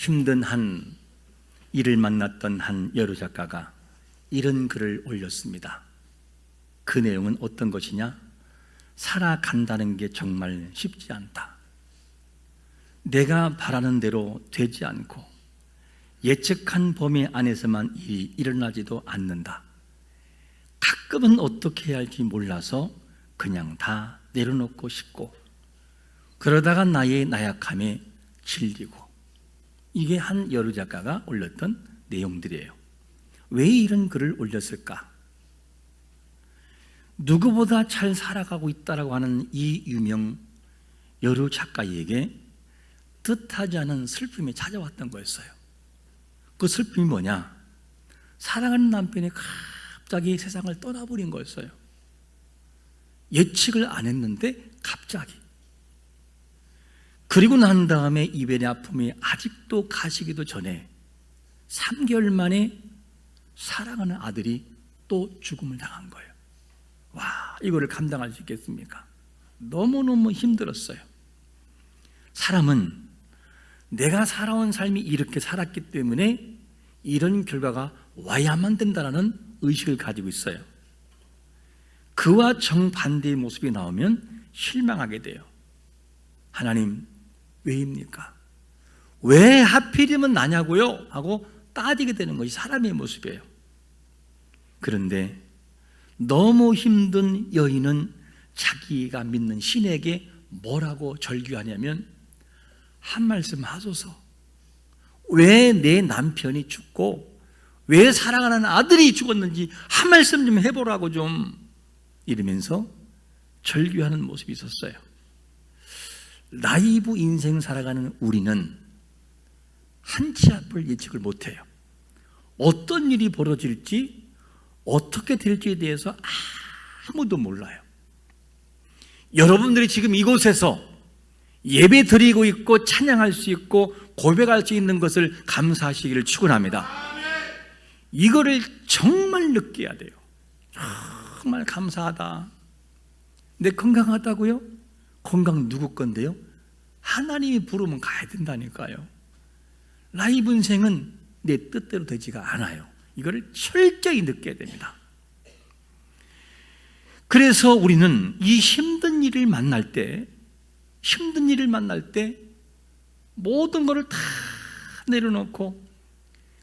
힘든 한 일을 만났던 한 여류 작가가 이런 글을 올렸습니다. 그 내용은 어떤 것이냐? 살아간다는 게 정말 쉽지 않다. 내가 바라는 대로 되지 않고 예측한 범위 안에서만 일이 일어나지도 않는다. 가끔은 어떻게 해야 할지 몰라서 그냥 다 내려놓고 싶고, 그러다가 나의 나약함에 질리고. 이게 한 여류 작가가 올렸던 내용들이에요. 왜 이런 글을 올렸을까? 누구보다 잘 살아가고 있다라고 하는 이 유명 여류 작가에게 뜻하지 않은 슬픔이 찾아왔던 거였어요. 그 슬픔이 뭐냐? 사랑하는 남편이 갑자기 세상을 떠나버린 거였어요. 예측을 안 했는데 갑자기. 그리고 난 다음에 이별의 아픔이 아직도 가시기도 전에 3개월 만에 사랑하는 아들이 또 죽음을 당한 거예요. 와, 이거를 감당할 수 있겠습니까? 너무너무 힘들었어요. 사람은 내가 살아온 삶이 이렇게 살았기 때문에 이런 결과가 와야만 된다는 의식을 가지고 있어요. 그와 정반대의 모습이 나오면 실망하게 돼요. 하나님, 왜입니까? 왜 하필이면 나냐고요? 하고 따지게 되는 것이 사람의 모습이에요. 그런데 너무 힘든 여인은 자기가 믿는 신에게 뭐라고 절규하냐면, 한 말씀 하소서. 왜 내 남편이 죽고 왜 사랑하는 아들이 죽었는지 한 말씀 좀 해보라고 좀, 이러면서 절규하는 모습이 있었어요. 라이브 인생 살아가는 우리는 한치 앞을 예측을 못해요. 어떤 일이 벌어질지, 어떻게 될지에 대해서 아무도 몰라요. 여러분들이 지금 이곳에서 예배 드리고 있고 찬양할 수 있고 고백할 수 있는 것을 감사하시기를 축원합니다. 이거를 정말 느껴야 돼요. 정말 감사하다. 내 건강하다고요? 건강 누구 건데요? 하나님이 부르면 가야 된다니까요. 라이브 인생은 내 뜻대로 되지가 않아요. 이거를 철저히 느껴야 됩니다. 그래서 우리는 이 힘든 일을 만날 때 모든 것을 다 내려놓고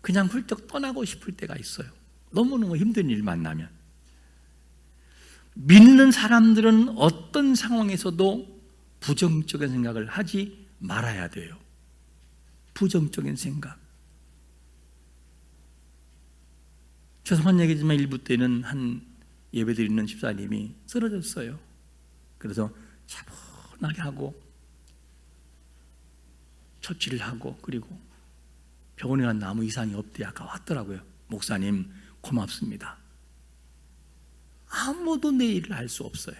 그냥 훌쩍 떠나고 싶을 때가 있어요. 너무너무 힘든 일 만나면. 믿는 사람들은 어떤 상황에서도 부정적인 생각을 하지 말아야 돼요. 부정적인 생각. 죄송한 얘기지만 일부 때는 한 예배드리는 집사님이 쓰러졌어요. 그래서 차분하게 하고 처치를 하고, 그리고 병원에 간 아무 이상이 없대. 아까 왔더라고요. 목사님 고맙습니다. 아무도 내 일을 알 수 없어요.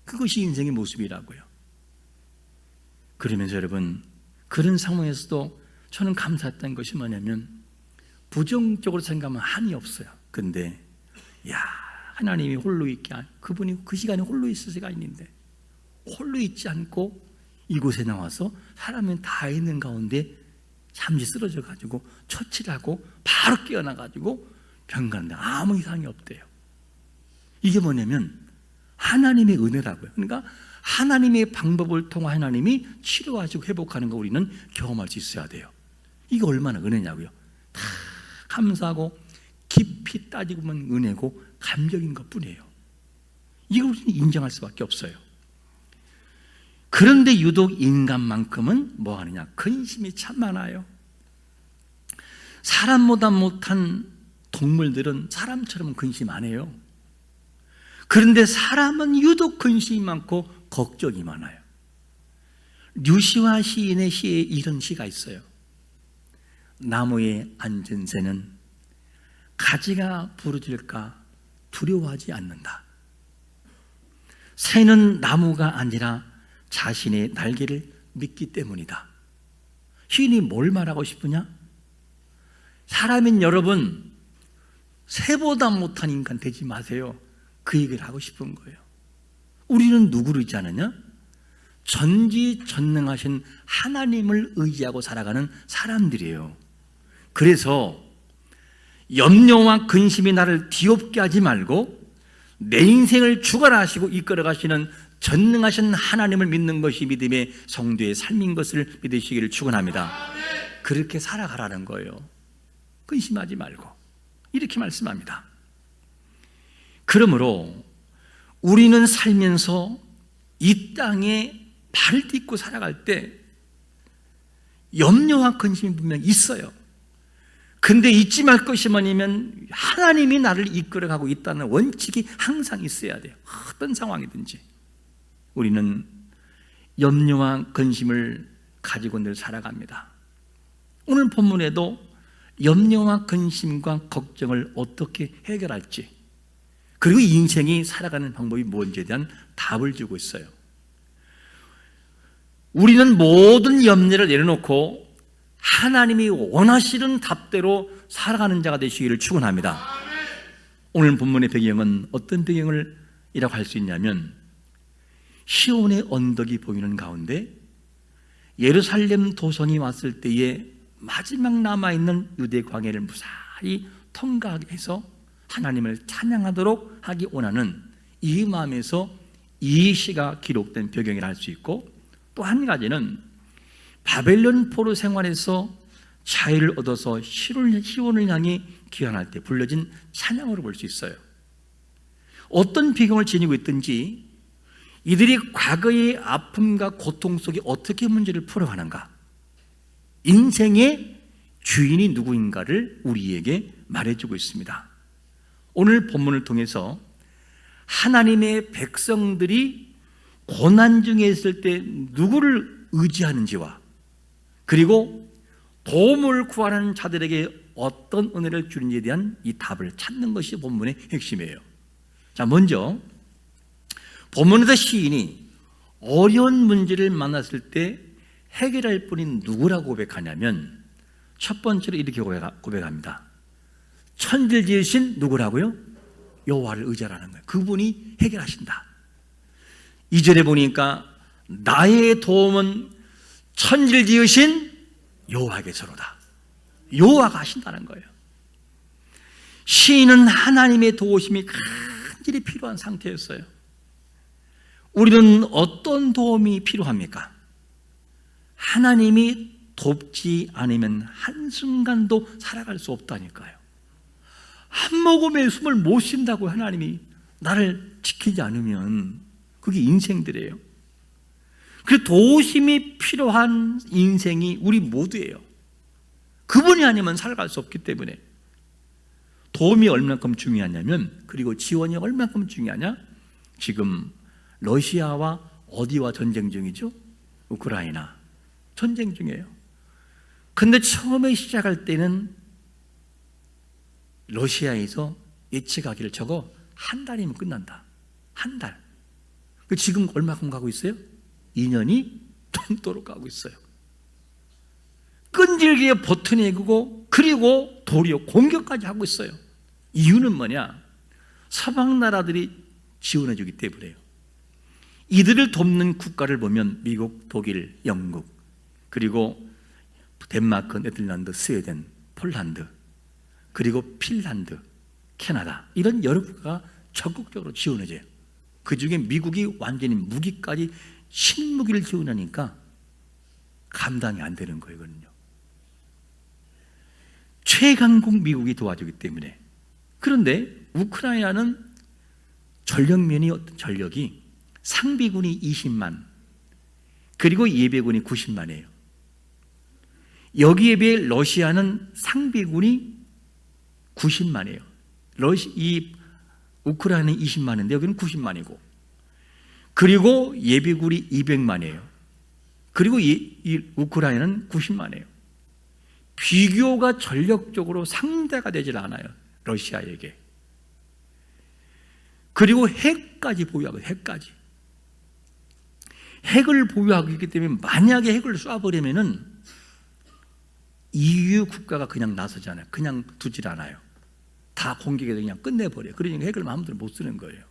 그것이 인생의 모습이라고요. 그러면서 여러분, 그런 상황에서도 저는 감사했던 것이 뭐냐면, 부정적으로 생각하면 한이 없어요. 근데 하나님이 홀로 있게, 그분이 그 시간에 홀로 있을 시가 있는데 홀로 있지 않고 이곳에 나와서 사람은 다 있는 가운데 잠시 쓰러져 가지고 처치를 하고 바로 깨어나 가지고 병 가는데 아무 이상이 없대요. 이게 뭐냐면 하나님의 은혜라고요. 그러니까 하나님의 방법을 통해 하나님이 치료하시고 회복하는 거 우리는 경험할 수 있어야 돼요. 이게 얼마나 은혜냐고요. 다 감사하고 깊이 따지고 보면 은혜고 감격인 것뿐이에요. 이걸 우리는 인정할 수밖에 없어요. 그런데 유독 인간만큼은 뭐 하느냐? 근심이 참 많아요. 사람보다 못한 동물들은 사람처럼 근심 안 해요. 그런데 사람은 유독 근심이 많고 걱정이 많아요. 류시화 시인의 시에 이런 시가 있어요. 나무에 앉은 새는 가지가 부러질까 두려워하지 않는다. 새는 나무가 아니라 자신의 날개를 믿기 때문이다. 시인이 뭘 말하고 싶으냐? 사람인 여러분, 새보다 못한 인간 되지 마세요. 그 얘기를 하고 싶은 거예요. 우리는 누구를 있지 않느냐? 전지전능하신 하나님을 의지하고 살아가는 사람들이에요. 그래서 염려와 근심이 나를 뒤엎게 하지 말고 내 인생을 주관하시고 이끌어가시는 전능하신 하나님을 믿는 것이 믿음의 성도의 삶인 것을 믿으시기를 축원합니다. 그렇게 살아가라는 거예요. 근심하지 말고 이렇게 말씀합니다. 그러므로 우리는 살면서 이 땅에 발을 딛고 살아갈 때 염려와 근심이 분명히 있어요. 근데 잊지 말 것이 뭐냐면 하나님이 나를 이끌어가고 있다는 원칙이 항상 있어야 돼요. 어떤 상황이든지 우리는 염려와 근심을 가지고 늘 살아갑니다. 오늘 본문에도 염려와 근심과 걱정을 어떻게 해결할지, 그리고 인생이 살아가는 방법이 뭔지에 대한 답을 주고 있어요. 우리는 모든 염려를 내려놓고 하나님이 원하시는 답대로 살아가는 자가 되시기를 축원합니다. 오늘 본문의 배경은 어떤 배경이라고 할 수 있냐면, 시온의 언덕이 보이는 가운데 예루살렘 도성이 왔을 때에 마지막 남아있는 유대 광야를 무사히 통과하게 해서 하나님을 찬양하도록 하기 원하는 이 마음에서 이 시가 기록된 배경이라 할 수 있고, 또 한 가지는 바벨론 포로 생활에서 자유를 얻어서 시온을 향해 귀환할 때 불려진 찬양으로 볼 수 있어요. 어떤 배경을 지니고 있든지 이들이 과거의 아픔과 고통 속에 어떻게 문제를 풀어가는가, 인생의 주인이 누구인가를 우리에게 말해주고 있습니다. 오늘 본문을 통해서 하나님의 백성들이 고난 중에 있을 때 누구를 의지하는지와, 그리고 도움을 구하는 자들에게 어떤 은혜를 주는지에 대한 이 답을 찾는 것이 본문의 핵심이에요. 자, 먼저 본문에서 시인이 어려운 문제를 만났을 때 해결할 분이 누구라고 고백하냐면, 첫 번째로 이렇게 고백합니다. 천지를 지으신 누구라고요? 여호와를 의지하라는 거예요. 그분이 해결하신다. 2절에 보니까 나의 도움은 천지를 지으신 여호와께서로다. 여호와가 하신다는 거예요. 시인은 하나님의 도우심이 간절히 필요한 상태였어요. 우리는 어떤 도움이 필요합니까? 하나님이 돕지 않으면 한순간도 살아갈 수 없다니까요. 한 모금의 숨을 못 쉰다고 하나님이 나를 지키지 않으면 그게 인생들이에요. 그 도우심이 필요한 인생이 우리 모두예요. 그분이 아니면 살아갈 수 없기 때문에. 도움이 얼마큼 중요하냐면, 그리고 지원이 얼마큼 중요하냐? 지금 러시아와 어디와 전쟁 중이죠? 우크라이나 전쟁 중이에요. 근데 처음에 시작할 때는 러시아에서 예측하기를 저거 한 달이면 끝난다. 한 달. 지금 얼마큼 가고 있어요? 2년이 넘도록 가고 있어요. 끈질기게 버텨내고, 그리고 도리어 공격까지 하고 있어요. 이유는 뭐냐? 서방 나라들이 지원해 주기 때문에요. 이들을 돕는 국가를 보면 미국, 독일, 영국, 그리고 덴마크, 네덜란드, 스웨덴, 폴란드, 그리고 핀란드, 캐나다, 이런 여러 국가가 적극적으로 지원해줘요. 그 중에 미국이 완전히 무기까지 신무기를 지원하니까 감당이 안 되는 거거든요. 최강국 미국이 도와주기 때문에. 그런데 우크라이나는 전력면이 어떤 전력이 상비군이 20만, 그리고 예비군이 90만이에요. 여기에 비해 러시아는 상비군이 90만이에요. 이 우크라이나는 20만인데 여기는 90만이고, 그리고 예비군이 200만이에요. 그리고 이 우크라이나는 90만이에요. 비교가 전력적으로 상대가 되질 않아요, 러시아에게. 그리고 핵까지 보유하고, 핵을 보유하고 있기 때문에 만약에 핵을 쏴버리면은 EU 국가가 그냥 나서잖아요. 그냥 두질 않아요. 다 공격해서 그냥 끝내버려요. 그러니까 핵을 마음대로 못 쓰는 거예요.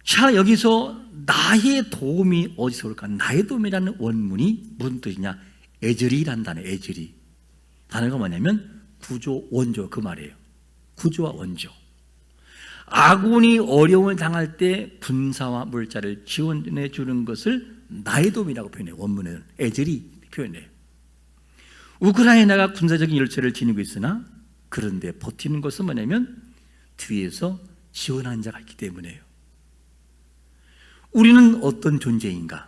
자, 여기서 나의 도움이 어디서 올까? 나의 도움이라는 원문이 무슨 뜻이냐? 에즈리라는 단어, 에즈리. 단어가 뭐냐면 구조, 원조, 그 말이에요. 구조와 원조. 아군이 어려움을 당할 때 군사와 물자를 지원해 주는 것을 나의 도움이라고 표현해요. 원문에는 에즈리 표현해요. 우크라이나가 군사적인 열세를 지니고 있으나 그런데 버티는 것은 뭐냐면 뒤에서 지원하는 자가 있기 때문에요. 우리는 어떤 존재인가?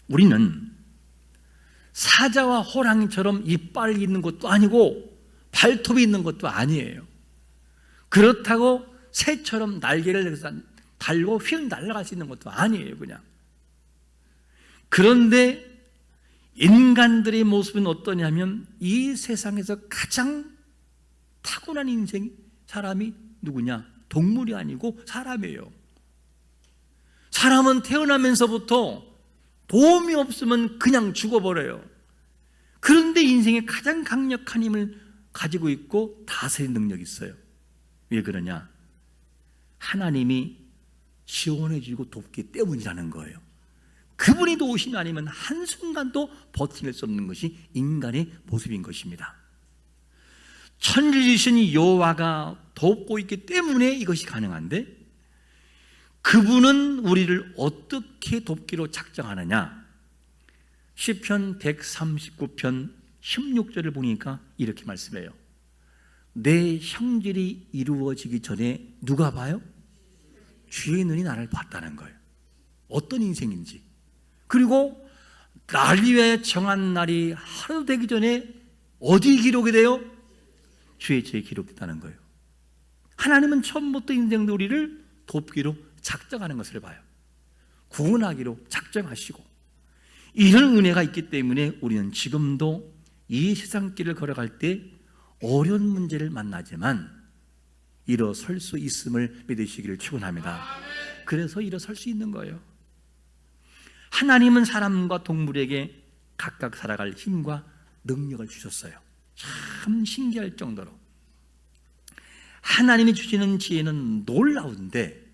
우리는 사자와 호랑이처럼 이빨이 있는 것도 아니고 발톱이 있는 것도 아니에요. 그렇다고 새처럼 날개를 달고 휙 날아갈 수 있는 것도 아니에요. 그냥. 그런데 인간들의 모습은 어떠냐면 이 세상에서 가장 타고난 인생 사람이 누구냐? 동물이 아니고 사람이에요. 사람은 태어나면서부터 도움이 없으면 그냥 죽어버려요. 그런데 인생의 가장 강력한 힘을 가지고 있고 다스리는 능력이 있어요. 왜 그러냐? 하나님이 지원해 주고 돕기 때문이라는 거예요. 그분이 도우심이 아니면 한순간도 버틸 수 없는 것이 인간의 모습인 것입니다. 천지주신 여호와가 돕고 있기 때문에 이것이 가능한데, 그분은 우리를 어떻게 돕기로 작정하느냐? 시편 139편 16절을 보니까 이렇게 말씀해요. 내 형질이 이루어지기 전에 누가 봐요? 주의 눈이 나를 봤다는 거예요. 어떤 인생인지. 그리고 날 위해 정한 날이 하루 되기 전에 어디 기록이 돼요? 주의 죄에 기록됐다는 거예요. 하나님은 처음부터 인생도 우리를 돕기로 작정하는 것을 봐요. 구원하기로 작정하시고, 이런 은혜가 있기 때문에 우리는 지금도 이 세상길을 걸어갈 때 어려운 문제를 만나지만 일어설 수 있음을 믿으시기를 축원합니다. 그래서 일어설 수 있는 거예요. 하나님은 사람과 동물에게 각각 살아갈 힘과 능력을 주셨어요. 참 신기할 정도로 하나님이 주시는 지혜는 놀라운데,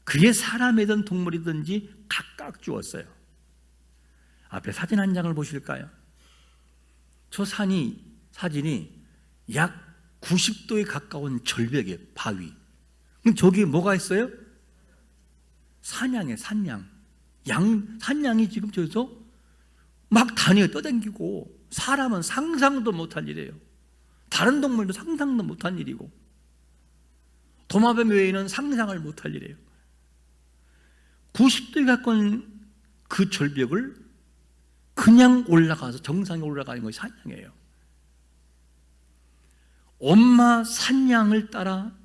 그게 사람이든 동물이든지 각각 주었어요. 앞에 사진 한 장을 보실까요? 저 사진이 약 90도에 가까운 절벽의 바위. 그럼 저기에 뭐가 있어요? 산양이에요. 산양이 지금 저기서 막 다니어 떠다니고, 사람은 상상도 못할 일이에요. 다른 동물도 상상도 못할 일이고, 도마뱀 외에는 상상을 못할 일이에요. 90도에 가까운 그 절벽을 그냥 올라가서 정상에 올라가는 것이 산양이에요. 엄마 산양을 따라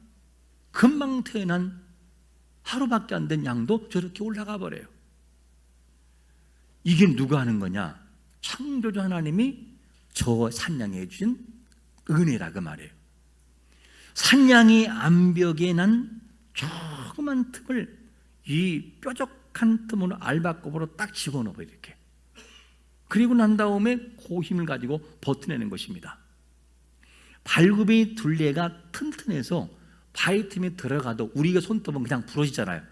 금방 태어난 하루밖에 안 된 양도 저렇게 올라가 버려요. 이게 누가 하는 거냐? 창조주 하나님이 저 산양에 주신 은혜라 그 말이에요. 산양이 암벽에 난 조그만 틈을 이 뾰족한 틈으로 알바kop으로 딱 집어넣어요. 이렇게. 그리고 난 다음에 그 힘을 가지고 버텨내는 것입니다. 발굽이 둘레가 튼튼해서 바위 틈에 들어가도 우리가 손톱은 그냥 부러지잖아요.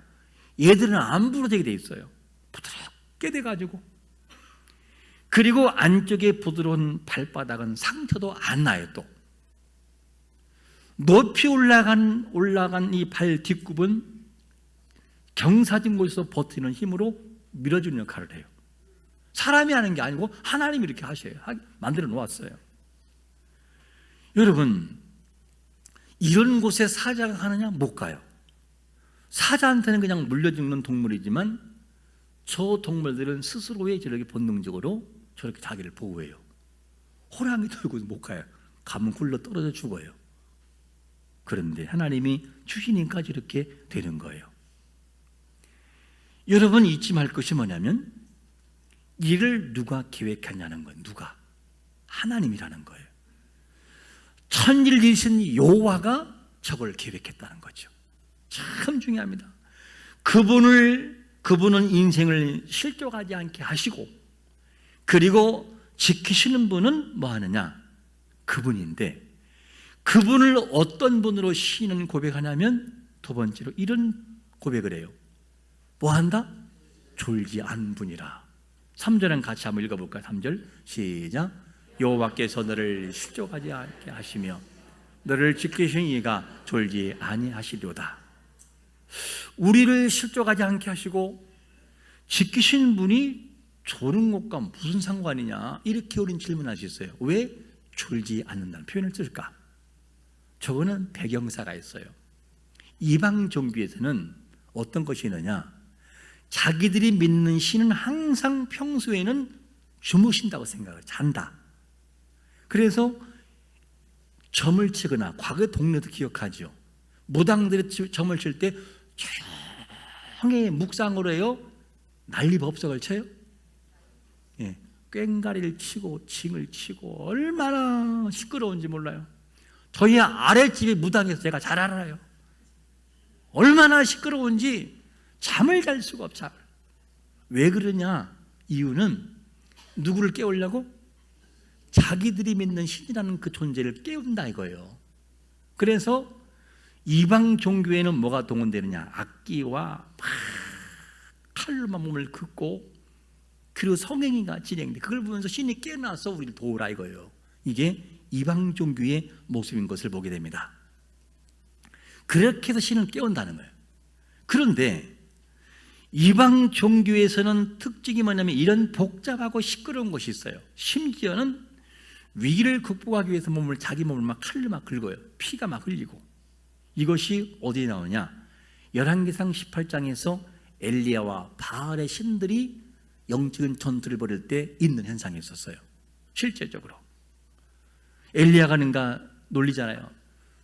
얘들은 안 부러지게 돼 있어요. 부드럽게 돼가지고. 그리고 안쪽에 부드러운 발바닥은 상처도 안 나요. 또 높이 올라간 이 발 뒷굽은 경사진 곳에서 버티는 힘으로 밀어주는 역할을 해요. 사람이 하는 게 아니고 하나님이 이렇게 하셔요. 만들어 놓았어요. 여러분, 이런 곳에 사자가 가느냐? 못 가요. 사자한테는 그냥 물려 죽는 동물이지만 저 동물들은 스스로의 저렇게 본능적으로 저렇게 자기를 보호해요. 호랑이 들고 못 가요. 가면 굴러 떨어져 죽어요. 그런데 하나님이 주시니까 이렇게 되는 거예요. 여러분, 잊지 말 것이 뭐냐면 이를 누가 계획했냐는 거예요. 누가? 하나님이라는 거예요. 천지를 지으신 여호와가 저걸 계획했다는 거죠. 참 중요합니다. 그분은 인생을 실족하지 않게 하시고, 그리고 지키시는 분은 뭐 하느냐? 그분인데, 그분을 어떤 분으로 시인은 고백하냐면 두 번째로 이런 고백을 해요. 뭐한다? 졸지 않은 분이라. 3절은 같이 한번 읽어볼까요? 3절 시작. 여호와께서 너를 실족하지 않게 하시며 너를 지키시는 이가 졸지 아니하시리로다. 우리를 실족하지 않게 하시고 지키시는 분이 졸은 것과 무슨 상관이냐, 이렇게 우린 질문하셨어요. 왜 졸지 않는다는 표현을 쓸까? 저거는 배경사가 있어요. 이방 종교에서는 어떤 것이 있느냐, 자기들이 믿는 신은 항상 평소에는 주무신다고 생각을, 잔다. 그래서 점을 치거나, 과거 동네도 기억하죠. 무당들이 점을 칠 때 조용히 묵상으로 해요. 난리법석을 쳐요. 예, 꽹가리를 치고 징을 치고 얼마나 시끄러운지 몰라요. 저희 아랫집의 무당에서 제가 잘 알아요. 얼마나 시끄러운지 잠을 잘 수가 없어요. 왜 그러냐? 이유는 누구를 깨우려고? 자기들이 믿는 신이라는 그 존재를 깨운다 이거예요. 그래서 이방 종교에는 뭐가 동원되느냐? 악기와 칼로만 몸을 긋고, 그리고 성행위가 진행돼. 그걸 보면서 신이 깨어나서 우리를 도우라 이거예요. 이게 이방 종교의 모습인 것을 보게 됩니다. 그렇게 해서 신을 깨운다는 거예요. 그런데 이방 종교에서는 특징이 뭐냐면 이런 복잡하고 시끄러운 것이 있어요. 심지어는 위기를 극복하기 위해서 자기 몸을 막 칼로 막 긁어요. 피가 막 흘리고. 이것이 어디에 나오냐? 열왕기상 18장에서 엘리야와 바알의 신들이 영적인 전투를 벌일 때 있는 현상이 있었어요. 실제적으로 엘리야가 는가 놀리잖아요.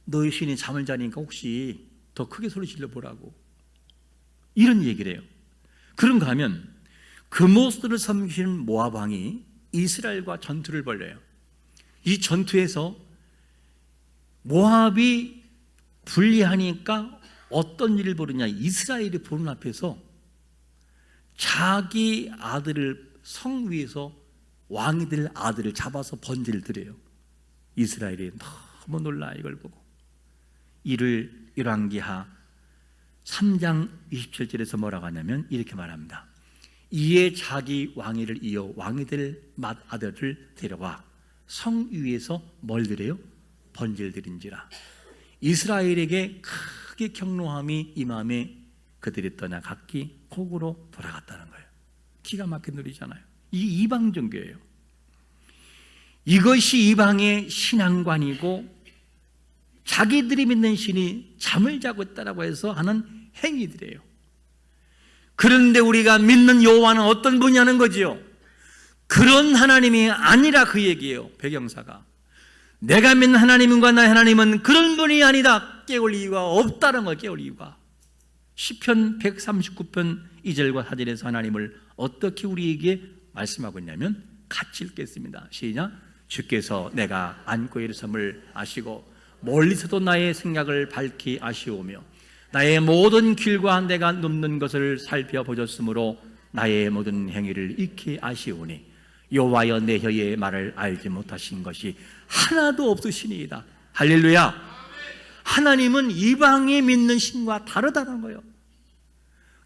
너희 신이 잠을 자니까 혹시 더 크게 소리 질러보라고, 이런 얘기를 해요. 그런가 하면 금오스를 섬기시는 모압 왕이 이스라엘과 전투를 벌여요. 이 전투에서 모압이 불리하니까 어떤 일을 벌이냐, 이스라엘이 보는 앞에서 자기 아들을 성 위에서 왕이 될 아들을 잡아서 번제를 드려요. 이스라엘이 너무 놀라 이걸 보고. 이를 열왕기하 3장 27절에서 뭐라고 하냐면 이렇게 말합니다. 이에 자기 왕위를 이어 왕이 될 맏아들을 데려와 성 위에서 뭘 드려요? 번제를 드린지라. 이스라엘에게 크게 경노함이 임함에 그들이 떠나 각기 곡으로 돌아갔다는 거예요. 기가 막힌 놀이잖아요. 이 이방 종교예요. 이것이 이방의 신앙관이고 자기들이 믿는 신이 잠을 자고 있다고 해서 하는 행위들이에요. 그런데 우리가 믿는 여호와는 어떤 분이냐는 거지요. 그런 하나님이 아니라 그 얘기예요. 배경사가 내가 믿는 하나님과 나의 하나님은 그런 분이 아니다. 깨울 이유가 없다는 거예요. 깨울 이유가. 시편 139편 2절과 4절에서 하나님을 어떻게 우리에게 말씀하고 있냐면 같이 읽겠습니다. 시작. 주께서 내가 안고 일섬을 아시고 멀리서도 나의 생각을 밝히 아시오며 나의 모든 길과 내가 눕는 것을 살펴보셨으므로 나의 모든 행위를 익히 아시오니 여호와여 내 혀의 말을 알지 못하신 것이 하나도 없으시니이다. 할렐루야. 하나님은 이방이 믿는 신과 다르다는 거예요.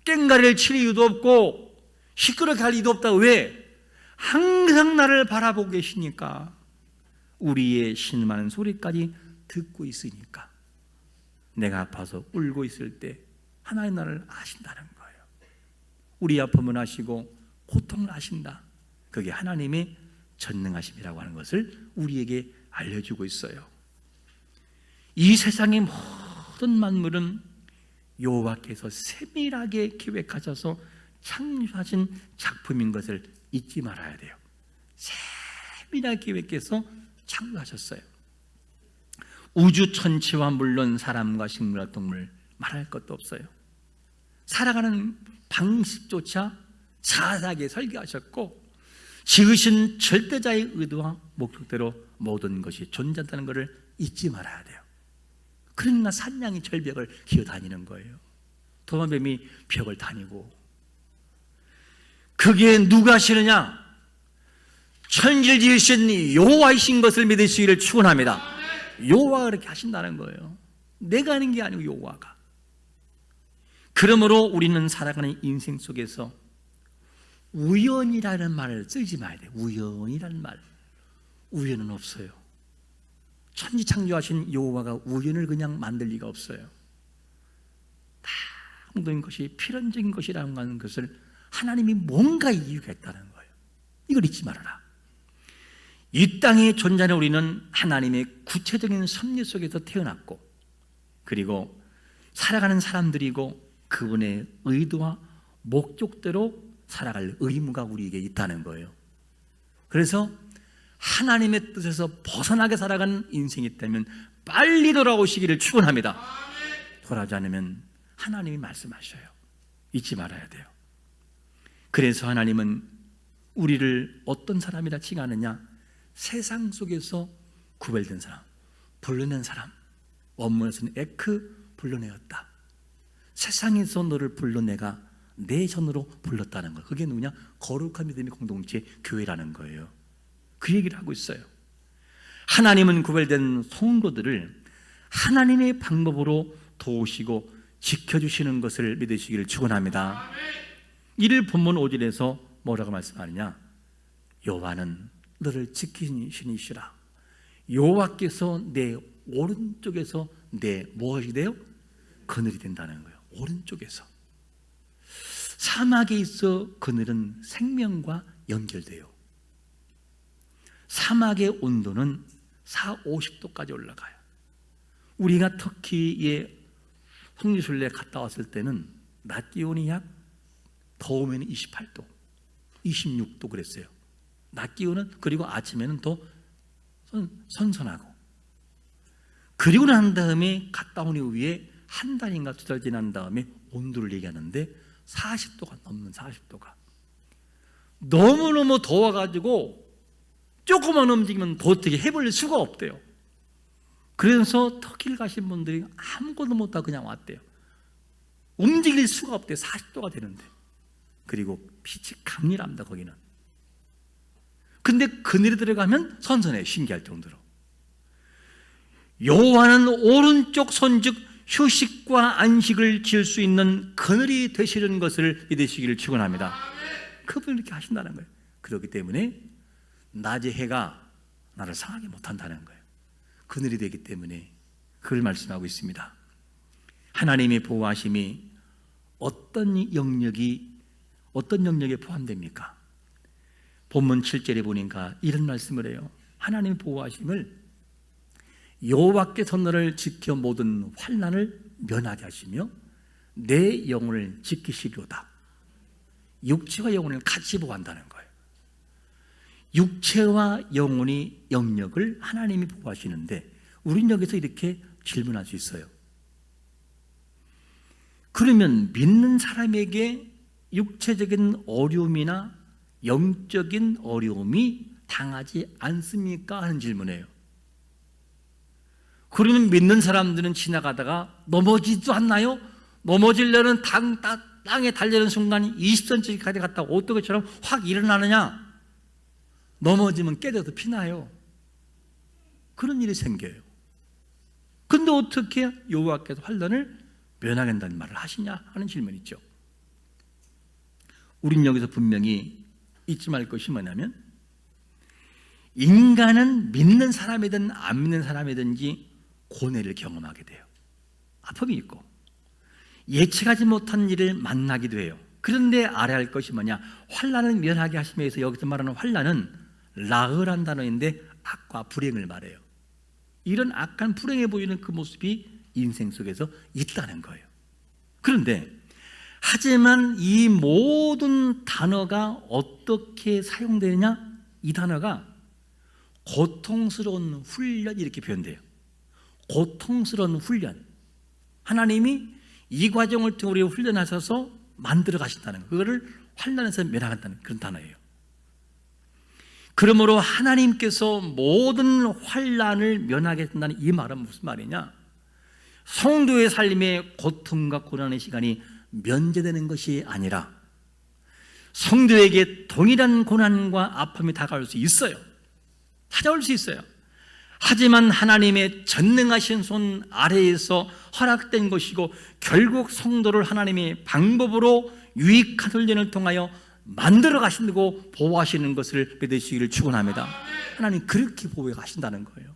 꽹가리를 칠 이유도 없고 시끄럽게 할 이유도 없다. 왜? 항상 나를 바라보고 계시니까. 우리의 신음하는 소리까지 듣고 있으니까. 내가 아파서 울고 있을 때 하나님 나를 아신다는 거예요. 우리 아픔을 아시고 고통을 아신다. 그게 하나님의 전능하심이라고 하는 것을 우리에게 알려주고 있어요. 이 세상의 모든 만물은 여호와께서 세밀하게 계획하셔서 창조하신 작품인 것을 잊지 말아야 돼요. 세밀하게 계획해서 창조하셨어요. 우주 전체와 물론 사람과 식물과 동물 말할 것도 없어요. 살아가는 방식조차 자세하게 설계하셨고 지으신 절대자의 의도와 목적대로 모든 것이 존재한다는 것을 잊지 말아야 돼요. 그러니까 산양이 절벽을 기어다니는 거예요. 도마뱀이 벽을 다니고. 그게 누가 싫으냐? 천지를 지으신 여호와이신 것을 믿으시기를 축원합니다. 여호와가 그렇게 하신다는 거예요. 내가 하는 게 아니고 여호와가. 그러므로 우리는 살아가는 인생 속에서 우연이라는 말을 쓰지 마야 돼요. 우연이라는 말. 우연은 없어요. 천지창조하신 여호와가 우연을 그냥 만들 리가 없어요. 다 모든 것이 필연적인 것이라고 하는 것을 하나님이 뭔가 이유가 있다는 거예요. 이걸 잊지 말아라. 이 땅에 존재하는 우리는 하나님의 구체적인 섭리 속에서 태어났고, 그리고 살아가는 사람들이고, 그분의 의도와 목적대로 살아갈 의무가 우리에게 있다는 거예요. 그래서 하나님의 뜻에서 벗어나게 살아가는 인생이 있다면 빨리 돌아오시기를 축원합니다. 돌아오지 않으면 하나님이 말씀하셔요. 잊지 말아야 돼요. 그래서 하나님은 우리를 어떤 사람이라 칭하느냐? 세상 속에서 구별된 사람, 불러낸 사람. 원문에서는 에크, 불러내었다. 세상에서 너를 불러내가 내 손으로 불렀다는 거. 그게 누구냐? 거룩한 믿음의 공동체 교회라는 거예요. 그 얘기를 하고 있어요. 하나님은 구별된 성도들을 하나님의 방법으로 도우시고 지켜주시는 것을 믿으시기를 축원합니다. 이를 본문 5절에서 뭐라고 말씀하느냐? 여호와는 너를 지키시니시라. 여호와께서 내 오른쪽에서 내 무엇이 돼요? 그늘이 된다는 거예요. 오른쪽에서. 사막에 있어 그늘은 생명과 연결돼요. 사막의 온도는 40~50도까지 올라가요. 우리가 터키에 성지순례 갔다 왔을 때는 낮 기온이 약 더우면 28도, 26도 그랬어요. 낮 기온은, 그리고 아침에는 더 선선하고, 그리고 난 다음에 갔다 온 이후에 한 달인가 두 달 지난 다음에 온도를 얘기하는데 40도가 넘는 40도가 너무너무 더워가지고 조금만 움직이면 도저히 해볼 수가 없대요. 그래서 터키를 가신 분들이 아무것도 못하고 그냥 왔대요. 움직일 수가 없대요. 40도가 되는데. 그리고 빛이 강렬합니다. 거기는. 근데 그늘에 들어가면 선선해요. 신기할 정도로. 여호와는 오른쪽 손 즉 휴식과 안식을 지을 수 있는 그늘이 되시는 것을 믿으시기를 축원합니다. 그분이 이렇게 하신다는 거예요. 그렇기 때문에 낮의 해가 나를 상하게 못한다는 거예요. 그늘이 되기 때문에 그걸 말씀하고 있습니다. 하나님의 보호하심이 어떤 영역에 포함됩니까? 본문 7절에 보니까 이런 말씀을 해요. 하나님의 보호하심을 여호와께서 너를 지켜 모든 환난을 면하게 하시며 내 영혼을 지키시리로다. 육체와 영혼을 같이 보호한다는 거예요. 육체와 영혼이 영역을 하나님이 보호하시는데, 우린 여기서 이렇게 질문할 수 있어요. 그러면 믿는 사람에게 육체적인 어려움이나 영적인 어려움이 당하지 않습니까? 하는 질문이에요. 그러면 믿는 사람들은 지나가다가 넘어지지도 않나요? 넘어지려는 땅에 달리는 순간 20cm까지 갔다가 오토바이처럼 확 일어나느냐? 넘어지면 깨져도 피나요? 그런 일이 생겨요. 근데 어떻게 여호와께서 환난을 면하게 한다는 말을 하시냐 하는 질문이죠. 우린 여기서 분명히 잊지 말 것이 뭐냐면, 인간은 믿는 사람이든 안 믿는 사람이든지 고뇌를 경험하게 돼요. 아픔이 있고 예측하지 못한 일을 만나기도 해요. 그런데 알아야 할 것이 뭐냐? 환난을 면하게 하시면서 여기서 말하는 환난은 라흐란 단어인데 악과 불행을 말해요. 이런 악한 불행해 보이는 그 모습이 인생 속에서 있다는 거예요. 그런데 하지만 이 모든 단어가 어떻게 사용되느냐? 이 단어가 고통스러운 훈련, 이렇게 표현돼요. 고통스러운 훈련. 하나님이 이 과정을 통해 우리를 훈련하셔서 만들어 가신다는 거, 그거를 환난에서 면하겠다는 그런 단어예요. 그러므로 하나님께서 모든 환난을 면하게 된다는 이 말은 무슨 말이냐? 성도의 삶의 고통과 고난의 시간이 면제되는 것이 아니라 성도에게 동일한 고난과 아픔이 다가올 수 있어요. 찾아올 수 있어요. 하지만 하나님의 전능하신 손 아래에서 허락된 것이고 결국 성도를 하나님의 방법으로 유익한 훈련을 통하여 만들어 가시고 보호하시는 것을 믿으시기를 축원합니다. 하나님 그렇게 보호해 가신다는 거예요.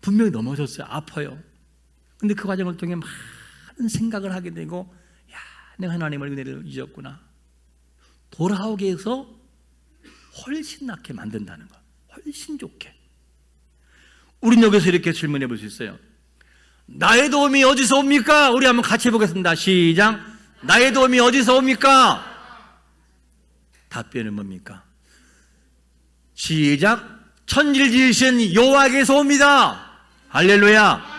분명히 넘어졌어요. 아파요. 근데 그 과정을 통해 많은 생각을 하게 되고, 야, 내가 하나님의 은혜를 잊었구나. 돌아오게 해서 훨씬 낫게 만든다는 거. 훨씬 좋게. 우린 여기서 이렇게 질문해 볼 수 있어요. 나의 도움이 어디서 옵니까? 우리 한번 같이 해보겠습니다. 시작. 나의 도움이 어디서 옵니까? 답변은 뭡니까? 시작. 천지를 지으신 여호와께서 옵니다. 할렐루야.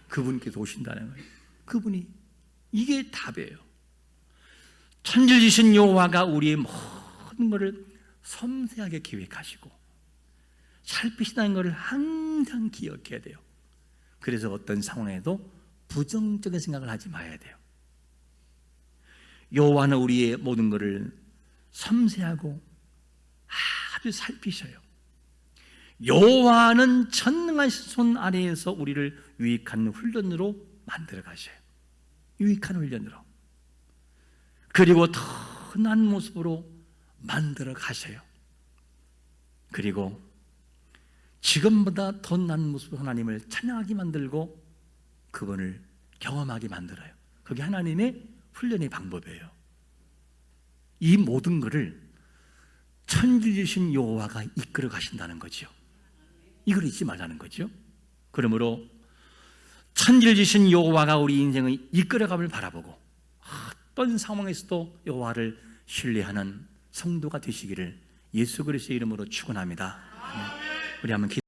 그분께서 오신다는 거예요. 그분이, 이게 답이에요. 천지를 지으신 여호와가 우리의 모든 것을 섬세하게 계획하시고 살피신다는 것을 항상 기억해야 돼요. 그래서 어떤 상황에도 부정적인 생각을 하지 말아야 돼요. 여호와는 우리의 모든 것을 섬세하고 아주 살피셔요. 여호와는 전능하신 손 아래에서 우리를 유익한 훈련으로 만들어 가셔요. 유익한 훈련으로. 그리고 더 나은 모습으로 만들어 가셔요. 그리고 지금보다 더 나은 모습으로 하나님을 찬양하게 만들고 그분을 경험하게 만들어요. 그게 하나님의 훈련의 방법이에요. 이 모든 것을 천지주신 여호와가 이끌어 가신다는 거죠. 이걸 잊지 말라는 거죠. 그러므로 천지를 지신 여호와가 우리 인생의 이끌어감을 바라보고 어떤 상황에서도 여호와를 신뢰하는 성도가 되시기를 예수 그리스도의 이름으로 축원합니다. 우리 한번